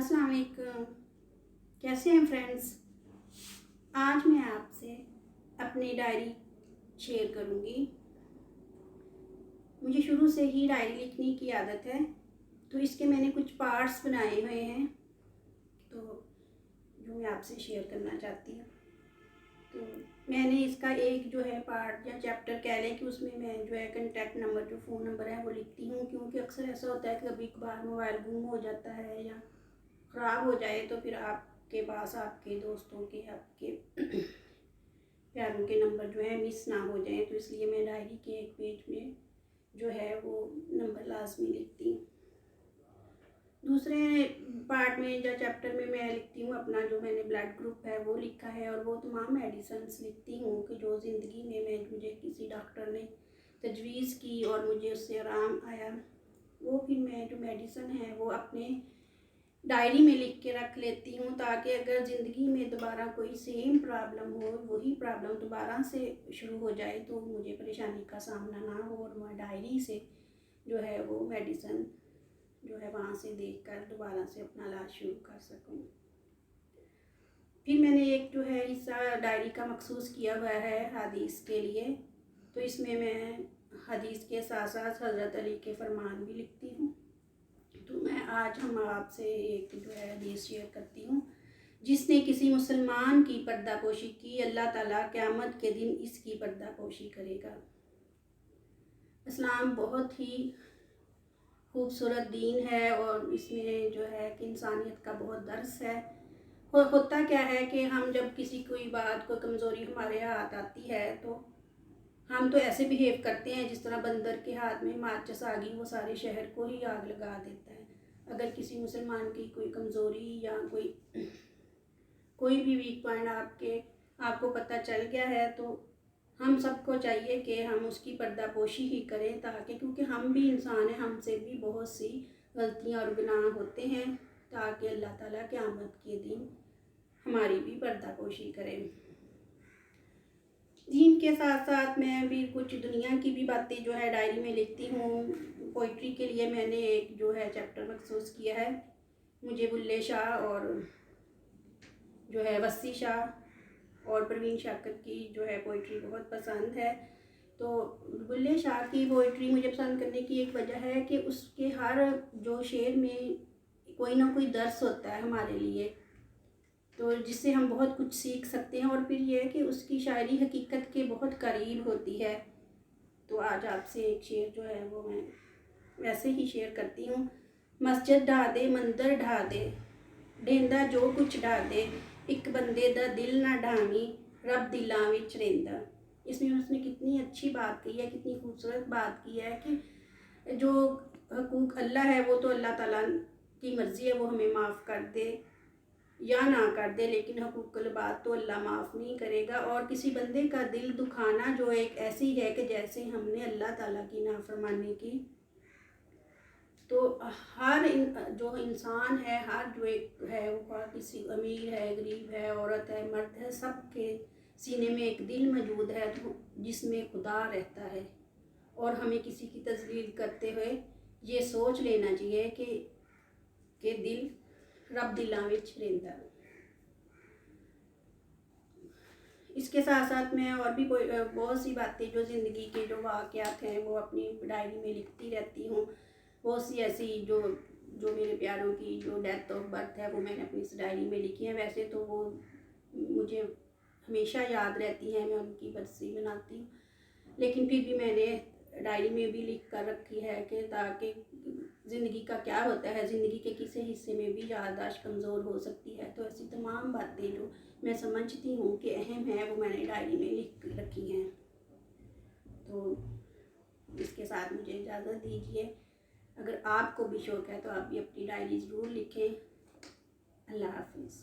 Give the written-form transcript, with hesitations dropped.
अस्सलाम वालेकुम। कैसे हैं फ्रेंड्स? आज मैं आपसे अपनी डायरी शेयर करूंगी। मुझे शुरू से ही डायरी लिखने की आदत है, तो इसके मैंने कुछ पार्ट्स बनाए हुए हैं तो जो मैं आपसे शेयर करना चाहती हूँ। तो मैंने इसका एक जो है पार्ट या चैप्टर कह लें कि उसमें मैं जो है कॉन्टैक्ट नंबर, जो फ़ोन नंबर है वो लिखती हूँ, क्योंकि अक्सर ऐसा होता है कि कभी कभार मोबाइल गुम हो जाता है या ख़राब हो जाए तो फिर आपके पास आपके दोस्तों के, आपके प्यारों के नंबर जो है मिस ना हो जाए। तो इसलिए मैं डायरी के एक पेज में जो है वो नंबर लाजमी लिखती हूँ। दूसरे पार्ट में या चैप्टर में मैं लिखती हूँ अपना जो मैंने ब्लड ग्रुप है वो लिखा है, और वो तमाम मेडिसिन्स लिखती हूँ कि जो ज़िंदगी में मुझे किसी डॉक्टर ने तजवीज़ की और मुझे उससे आराम आया, वो फिर मैं जो मेडिसिन है वो अपने डायरी में लिख के रख लेती हूँ, ताकि अगर ज़िंदगी में दोबारा कोई सेम प्रॉब्लम हो, वही प्रॉब्लम दोबारा से शुरू हो जाए तो मुझे परेशानी का सामना ना हो और मैं डायरी से जो है वो मेडिसिन जो है वहाँ से देखकर दोबारा से अपना इलाज शुरू कर सकूँ। फिर मैंने एक जो है हिस्सा डायरी का मखसूस किया हुआ है हदीस के लिए, तो इसमें मैं हदीस के साथ साथ हज़रत अली के फरमान भी लिखती हूँ। तो मैं आज हम आपसे एक जो है हदीस शेयर करती हूँ। जिसने किसी मुसलमान की पर्दापोशी की, अल्लाह ताला क़यामत के दिन इसकी पर्दापोशी करेगा। इस्लाम बहुत ही खूबसूरत दीन है और इसमें जो है कि इंसानियत का बहुत दर्स है। होता क्या है कि हम जब किसी कोई बात, कोई कमज़ोरी हमारे हाथ आती है तो हम तो ऐसे बिहेव करते हैं जिस तरह बंदर के हाथ में माचिस आ गई, वो सारे शहर को ही आग लगा देता है। अगर किसी मुसलमान की कोई कमज़ोरी या कोई भी वीक पॉइंट आपको पता चल गया है तो हम सबको चाहिए कि हम उसकी पर्दापोशी ही करें, ताकि क्योंकि हम भी इंसान हैं, हमसे भी बहुत सी गलतियां और गुनाह होते हैं, ताकि अल्लाह ताला क़यामत के दिन हमारी भी पर्दापोशी करें। दीन के साथ साथ मैं भी कुछ दुनिया की भी बातें जो है डायरी में लिखती हूँ। पोइट्री के लिए मैंने एक जो है चैप्टर मखसूस किया है। मुझे बुल्ले शाह और जो है वस्सी शाह और परवीन शाकर की जो है पोइट्री बहुत पसंद है। तो बुल्ले शाह की पोइट्री मुझे पसंद करने की एक वजह है कि उसके हर जो शेर में कोई ना कोई दर्स होता है हमारे लिए, तो जिससे हम बहुत कुछ सीख सकते हैं। और फिर ये है कि उसकी शायरी हकीकत के बहुत करीब होती है। तो आज आपसे एक शेर जो है वो मैं वैसे ही शेयर करती हूँ। मस्जिद ढा दे, मंदिर ढा दे, ढेंदा जो कुछ ढा दे, एक बंदे दा दिल ना ढावी, रब दिलां विच रहिंदा। इसमें उसने कितनी अच्छी बात की है, कितनी खूबसूरत बात की है कि जो हकूक़ अल्लाह है वो तो अल्लाह ताला की मर्ज़ी है, वो हमें माफ़ कर दे या ना कर दे, लेकिन हकूक़ुल बात तो अल्लाह माफ़ नहीं करेगा। और किसी बंदे का दिल दुखाना जो एक ऐसी है कि जैसे हमने अल्लाह ताला की नाफरमानी की। तो हर जो इंसान है, हर जो एक है वो किसी अमीर है, गरीब है, औरत है, मर्द है, सब के सीने में एक दिल मौजूद है तो जिसमें खुदा रहता है। और हमें किसी की तज़लील करते हुए ये सोच लेना चाहिए कि दिल रब दिलां विच रहिंदा। इसके साथ साथ मैं और भी बहुत सी बातें जो ज़िंदगी के जो वाक़यात हैं वो अपनी डायरी में लिखती रहती हूँ। बहुत सी ऐसी जो मेरे प्यारों की जो डेथ ऑफ बर्थ है वो मैंने अपनी इस डायरी में लिखी है। वैसे तो वो मुझे हमेशा याद रहती हैं, मैं उनकी बरसी मनाती हूँ, लेकिन फिर भी मैंने डायरी में भी लिख कर रखी है कि ताकि ज़िंदगी का क्या होता है, ज़िंदगी के किसी हिस्से में भी याददाश्त कमज़ोर हो सकती है। तो ऐसी तमाम बातें जो मैं समझती हूँ कि अहम है वो मैंने डायरी में लिख रखी हैं। तो इसके साथ मुझे इजाज़त दीजिए। अगर आपको भी शौक़ है तो आप भी अपनी डायरी ज़रूर लिखें। अल्लाह हाफ़िज़।